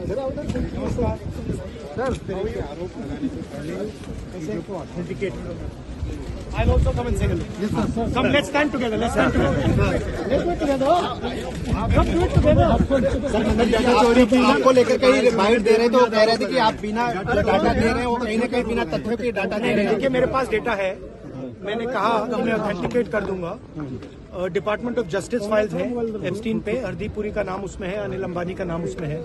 I'll also come and say hello. Yes, sir. Come, let's stand together. Let's stand together. Let's do it together. Come do it together. Sir, मतलब data चोरी की आपको लेकर कई bite दे रहे थे, वो कह रहे थे कि आप बिना डाटा दे रहे हैं, वो कहीं न कहीं बिना तथ्यों के डाटा दे रहे हैं। देखिए, मेरे पास डेटा है, मैंने कहा कि मैं ऑथेंटिकेट कर दूंगा। डिपार्टमेंट ऑफ जस्टिस फाइल्स है एप्स्टीन पे, हरदीप पुरी का नाम उसमें है, अनिल अंबानी का नाम उसमें है।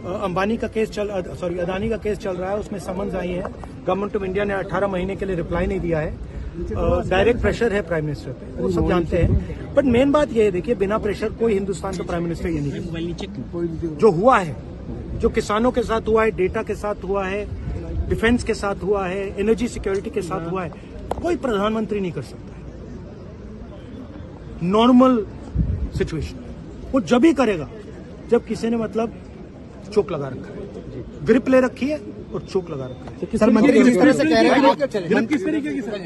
अंबानी का केस अदानी का केस चल रहा है, उसमें समन्स आई है। गवर्नमेंट ऑफ इंडिया ने 18 महीने के लिए रिप्लाई नहीं दिया है। डायरेक्ट प्रेशर है प्राइम मिनिस्टर पे, वो सब जानते हैं। बट मेन बात ये है, देखिए, बिना प्रेशर कोई हिंदुस्तान का प्राइम मिनिस्टर ये नहीं। जो हुआ है, जो किसानों के साथ हुआ है, डेटा के साथ हुआ है, डिफेंस के साथ हुआ है, एनर्जी सिक्योरिटी के साथ हुआ है, कोई प्रधानमंत्री नहीं कर सकता है। नॉर्मल सिचुएशन वो जब ही करेगा जब किसी ने मतलब चोक लगा रखा है, ग्रिप ले रखी है और चोक लगा रखा है। सर, मंत्री जिस तरह से कह रहे हैं, ग्रिप किस तरीके की सर?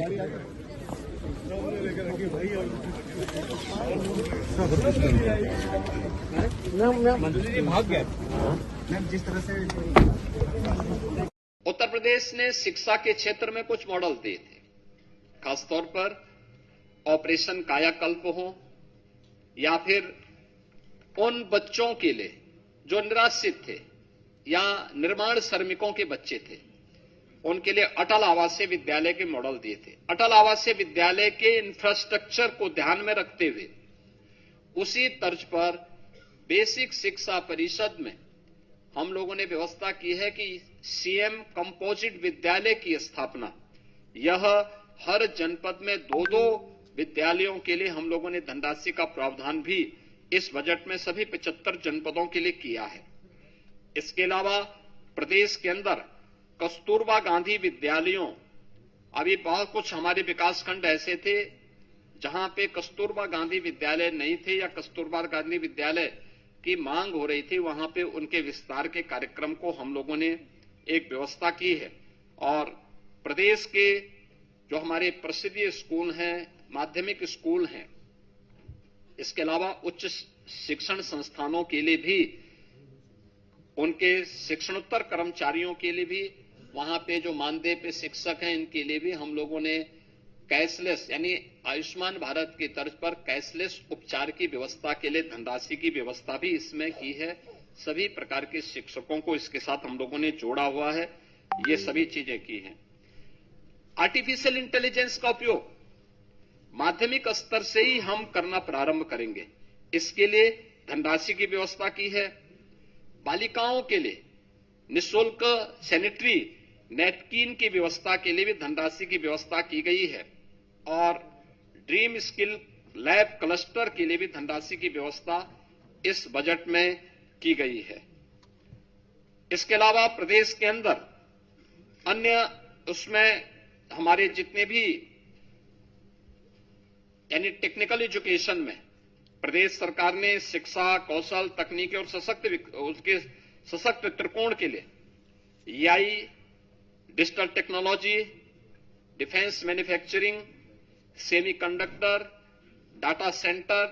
मंत्री जी भाग गए। जिस तरह से उत्तर प्रदेश ने शिक्षा के क्षेत्र में कुछ मॉडल दिए थे, खासतौर पर ऑपरेशन कायाकल्प हो या फिर उन बच्चों के लिए जो निराश्रित थे या निर्माण श्रमिकों के बच्चे थे, उनके लिए अटल आवासीय विद्यालय के मॉडल दिए थे। अटल आवासीय विद्यालय के इंफ्रास्ट्रक्चर को ध्यान में रखते हुए उसी तर्ज पर बेसिक शिक्षा परिषद में हम लोगों ने व्यवस्था की है कि सीएम कंपोजिट विद्यालय की स्थापना, यह हर जनपद में 2-2 विद्यालयों के लिए हम लोगों ने धनराशि का प्रावधान भी इस बजट में सभी 75 जनपदों के लिए किया है। इसके अलावा प्रदेश के अंदर कस्तूरबा गांधी विद्यालयों, अभी बहुत कुछ हमारे विकासखंड ऐसे थे जहां पे कस्तूरबा गांधी विद्यालय नहीं थे या कस्तूरबा गांधी विद्यालय की मांग हो रही थी, वहां पे उनके विस्तार के कार्यक्रम को हम लोगों ने एक व्यवस्था की है। और प्रदेश के जो हमारे प्रसिद्ध स्कूल हैं, माध्यमिक स्कूल हैं, इसके अलावा उच्च शिक्षण संस्थानों के लिए भी, उनके शिक्षणोत्तर कर्मचारियों के लिए भी, वहां पे जो मानदेय पे शिक्षक हैं, इनके लिए भी हम लोगों ने कैशलेस यानी आयुष्मान भारत की तर्ज पर कैशलेस उपचार की व्यवस्था के लिए धनराशि की व्यवस्था भी इसमें की है। सभी प्रकार के शिक्षकों को इसके साथ हम लोगों ने जोड़ा हुआ है, ये सभी चीजें की हैं। आर्टिफिशियल इंटेलिजेंस का उपयोग माध्यमिक स्तर से ही हम करना प्रारंभ करेंगे, इसके लिए धनराशि की व्यवस्था की है। बालिकाओं के लिए निःशुल्क सैनिटरी नैपकिन की व्यवस्था के लिए भी धनराशि की व्यवस्था की गई है और ड्रीम स्किल लैब क्लस्टर के लिए भी धनराशि की व्यवस्था इस बजट में की गई है। इसके अलावा प्रदेश के अंदर अन्य उसमें हमारे जितने भी यानी टेक्निकल एजुकेशन में प्रदेश सरकार ने शिक्षा, कौशल, तकनीकी और उसके सशक्त त्रिकोण के लिए AI, digital technology, defence manufacturing, semiconductor, data centre,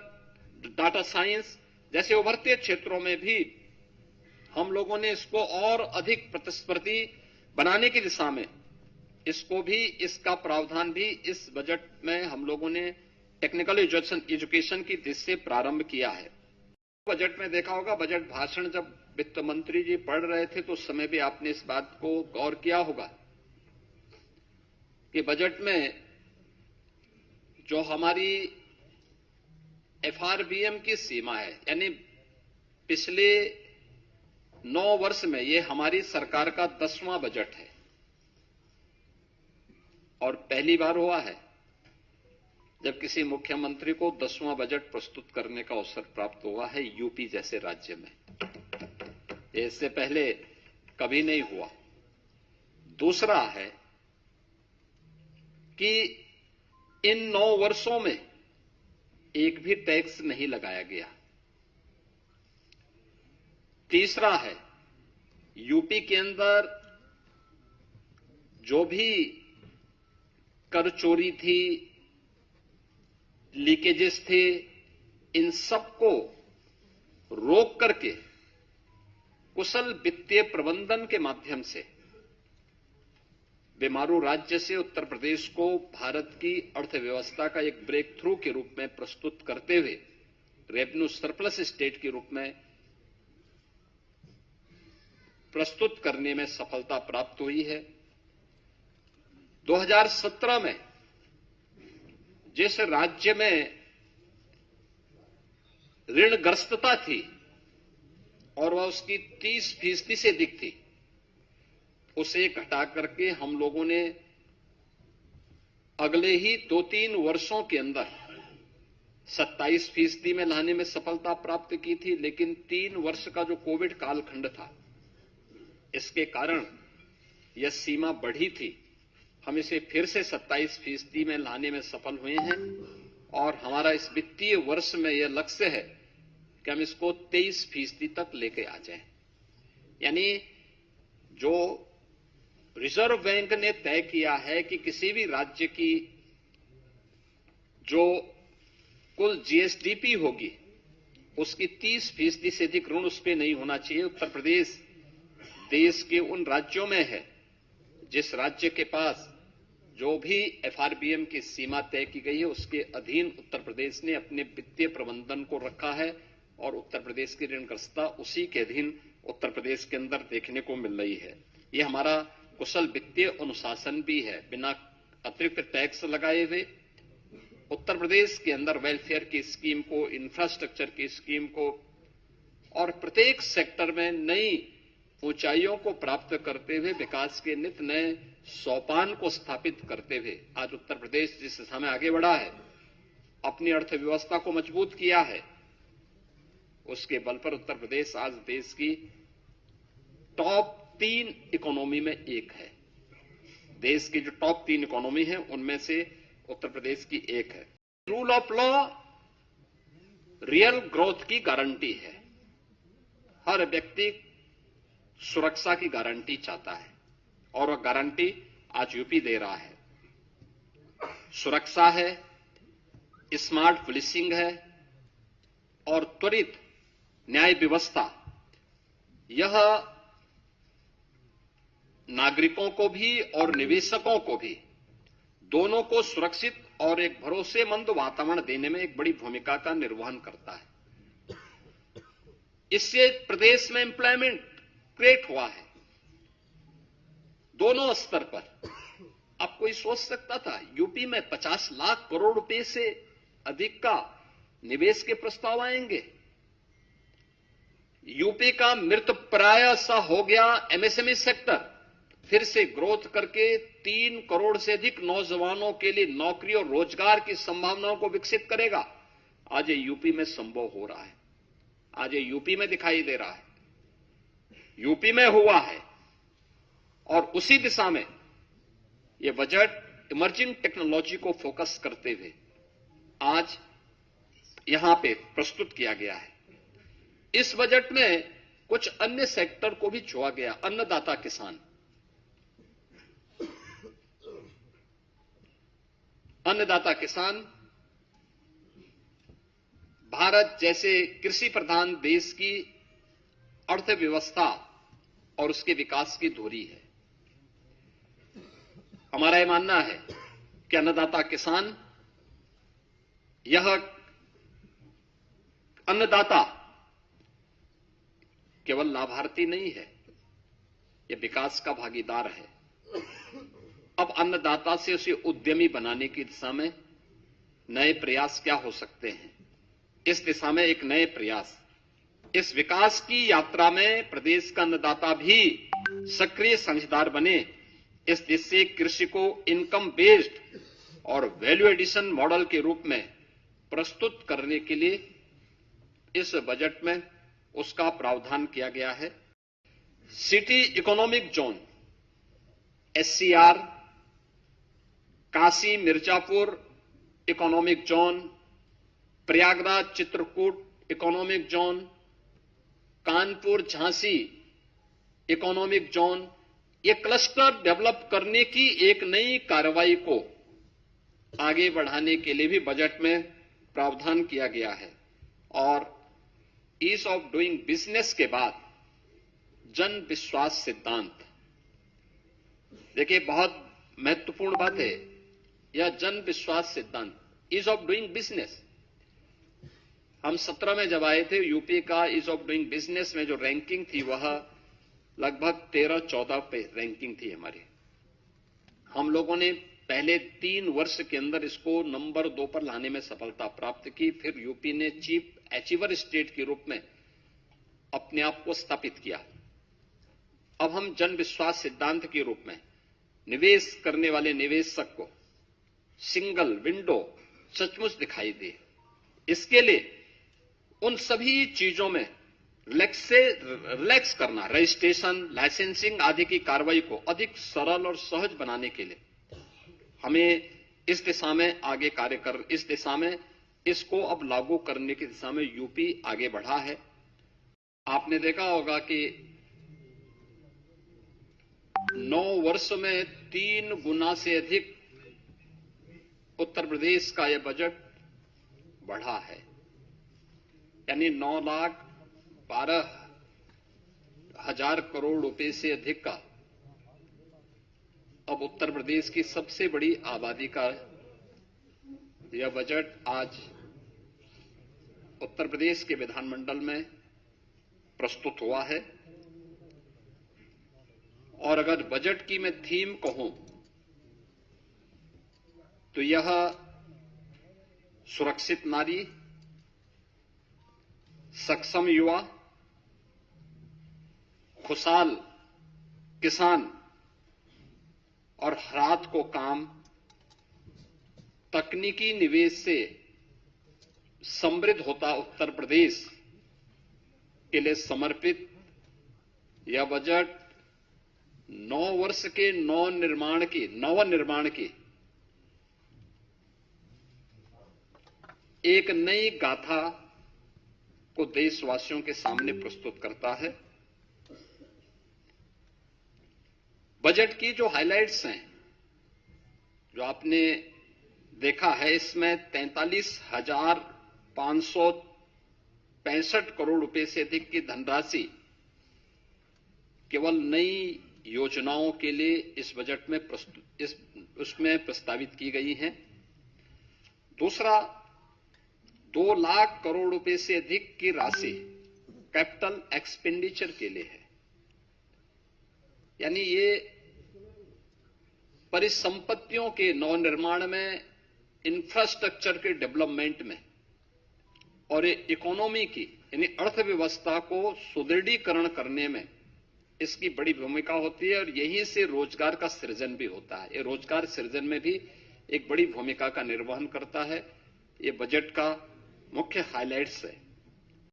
data science जैसे उभरते क्षेत्रों में भी हम लोगों ने इसको और अधिक प्रतिस्पर्धी बनाने की दिशा में इसको भी, इसका प्रावधान भी इस बजट में हम लोगों ने टेक्निकल एजुकेशन की दृष्टि से प्रारंभ किया है। बजट में देखा होगा, बजट भाषण जब वित्त मंत्री जी पढ़ रहे थे तो उस समय भी आपने इस बात को गौर किया होगा कि बजट में जो हमारी एफआरबीएम की सीमा है, यानी पिछले 9 वर्ष में ये हमारी सरकार का 10वां बजट है और पहली बार हुआ है जब किसी मुख्यमंत्री को 10वां बजट प्रस्तुत करने का अवसर प्राप्त हुआ है यूपी जैसे राज्य में। इससे पहले कभी नहीं हुआ। दूसरा है कि इन 9 वर्षों में एक भी टैक्स नहीं लगाया गया। तीसरा है, यूपी के अंदर जो भी कर चोरी थी, लीकेजेस थे, इन सबको रोक करके कुशल वित्तीय प्रबंधन के माध्यम से बीमारू राज्य से उत्तर प्रदेश को भारत की अर्थव्यवस्था का एक ब्रेक थ्रू के रूप में प्रस्तुत करते हुए रेवेन्यू सरप्लस स्टेट के रूप में प्रस्तुत करने में सफलता प्राप्त हुई है। 2017 में जिस राज्य में ऋणग्रस्तता थी और वह उसकी 30% से अधिक थी, उसे घटा करके हम लोगों ने अगले ही 2-3 वर्षों के अंदर 27% में लाने में सफलता प्राप्त की थी। लेकिन 3 वर्ष का जो कोविड कालखंड था, इसके कारण यह सीमा बढ़ी थी। हम इसे फिर से 27% में लाने में सफल हुए हैं और हमारा इस वित्तीय वर्ष में यह लक्ष्य है कि हम इसको 23% तक लेके आ जाएं। यानी जो रिजर्व बैंक ने तय किया है कि किसी भी राज्य की जो कुल जीएसडीपी होगी उसकी 30% से अधिक ऋण उस पर नहीं होना चाहिए। उत्तर प्रदेश देश के उन राज्यों में है जिस राज्य के पास जो भी एफआरबीएम की सीमा तय की गई है उसके अधीन उत्तर प्रदेश ने अपने वित्तीय प्रबंधन को रखा है और उत्तर प्रदेश की ऋणग्रस्तता उसी के अधीन उत्तर प्रदेश के अंदर देखने को मिल रही है। ये हमारा कुशल वित्तीय अनुशासन भी है। बिना अतिरिक्त टैक्स लगाए हुए उत्तर प्रदेश के अंदर वेलफेयर की स्कीम को, इंफ्रास्ट्रक्चर की स्कीम को और प्रत्येक सेक्टर में नई ऊंचाइयों को प्राप्त करते हुए विकास के नित नए सोपान को स्थापित करते हुए आज उत्तर प्रदेश जिस दिशा में आगे बढ़ा है, अपनी अर्थव्यवस्था को मजबूत किया है, उसके बल पर उत्तर प्रदेश आज देश की टॉप 3 इकोनॉमी में एक है। देश की जो टॉप 3 इकोनॉमी है उनमें से उत्तर प्रदेश की एक है। Rule of law real growth की गारंटी है। हर व्यक्ति सुरक्षा की गारंटी चाहता है और वह गारंटी आज यूपी दे रहा है। सुरक्षा है, स्मार्ट पुलिसिंग है और त्वरित न्याय व्यवस्था। यह नागरिकों को भी और निवेशकों को भी दोनों को सुरक्षित और एक भरोसेमंद वातावरण देने में एक बड़ी भूमिका का निर्वहन करता है। इससे प्रदेश में एम्प्लॉयमेंट क्रिएट हुआ है दोनों स्तर पर। अब कोई सोच सकता था यूपी में 50 लाख करोड़ रुपए से अधिक का निवेश के प्रस्ताव आएंगे? यूपी का मृतप्राय सा हो गया एमएसएमई सेक्टर फिर से ग्रोथ करके 3 करोड़ से अधिक नौजवानों के लिए नौकरी और रोजगार की संभावनाओं को विकसित करेगा। आज ये यूपी में संभव हो रहा है, आज ये यूपी में दिखाई दे रहा है, यूपी में हुआ है। और उसी दिशा में ये बजट इमर्जिंग टेक्नोलॉजी को फोकस करते हुए आज यहां पे प्रस्तुत किया गया है। इस बजट में कुछ अन्य सेक्टर को भी छुआ गया। अन्नदाता किसान, अन्नदाता किसान भारत जैसे कृषि प्रधान देश की अर्थव्यवस्था और उसके विकास की धुरी है। हमारा यह मानना है कि अन्नदाता किसान, यह अन्नदाता केवल लाभार्थी नहीं है, यह विकास का भागीदार है। अब अन्नदाता से उसे उद्यमी बनाने की दिशा में नए प्रयास क्या हो सकते हैं, इस दिशा में एक नए प्रयास, इस विकास की यात्रा में प्रदेश का अन्नदाता भी सक्रिय साझेदार बने। इस दिशा से कृषि को इनकम बेस्ड और वैल्यू एडिशन मॉडल के रूप में प्रस्तुत करने के लिए इस बजट में उसका प्रावधान किया गया है। City economic zone SCR, Kashi Mirzapur economic zone, Prayagraj Chitrakoot economic zone, Kanpur Jhansi economic zone, ये क्लस्टर डेवलप करने की एक नई कार्रवाई को आगे बढ़ाने के लिए भी बजट में प्रावधान किया गया है। और ईज ऑफ डूइंग बिजनेस के बाद जन विश्वास सिद्धांत। देखिए, बहुत महत्वपूर्ण बात है यह जन विश्वास सिद्धांत, ईज ऑफ डूइंग बिजनेस। हम 17 में जब आए थे, यूपी का ईज ऑफ डूइंग बिजनेस में जो रैंकिंग थी वह लगभग 13-14 पे रैंकिंग थी हमारी। हम लोगों ने पहले 3 वर्ष के अंदर इसको नंबर 2 पर लाने में सफलता प्राप्त की। फिर यूपी ने चीफ अचीवर स्टेट के रूप में अपने आप को स्थापित किया। अब हम जन विश्वास सिद्धांत के रूप में निवेश करने वाले निवेशक को सिंगल विंडो सचमुच दिखाई दे, इसके लिए उन सभी चीजों में रिलैक्स करना, रजिस्ट्रेशन, लाइसेंसिंग आदि की कार्रवाई को अधिक सरल और सहज बनाने के लिए हमें इस दिशा में आगे कार्य कर, इस दिशा में इसको अब लागू करने की दिशा में यूपी आगे बढ़ा है। आपने देखा होगा कि 9 वर्ष में 3 गुना से अधिक उत्तर प्रदेश का यह बजट बढ़ा है, यानी 9,12,000 करोड़ रुपए से अधिक का अब उत्तर प्रदेश की सबसे बड़ी आबादी का यह बजट आज उत्तर प्रदेश के विधानमंडल में प्रस्तुत हुआ है। और अगर बजट की मैं थीम कहूं तो यह सुरक्षित नारी, सक्षम युवा, खुशहाल किसान और रात को काम, तकनीकी निवेश से समृद्ध होता उत्तर प्रदेश के लिए समर्पित यह बजट 9 वर्ष के नवनिर्माण की एक नई गाथा को देशवासियों के सामने प्रस्तुत करता है। बजट की जो हाइलाइट्स हैं, जो आपने देखा है, इसमें 43,565 करोड़ रुपए से अधिक की धनराशि केवल नई योजनाओं के लिए इस बजट में उसमें प्रस्तावित की गई है। दूसरा, 2 लाख करोड़ रुपए से अधिक की राशि कैपिटल एक्सपेंडिचर के लिए है, यानी ये परिसंपत्तियों के नवनिर्माण में, इंफ्रास्ट्रक्चर के डेवलपमेंट में और इकोनॉमी की यानी अर्थव्यवस्था को सुदृढ़ीकरण करने में इसकी बड़ी भूमिका होती है और यहीं से रोजगार का सृजन भी होता है। ये रोजगार सृजन में भी एक बड़ी भूमिका का निर्वहन करता है। ये बजट का मुख्य हाइलाइट्स है।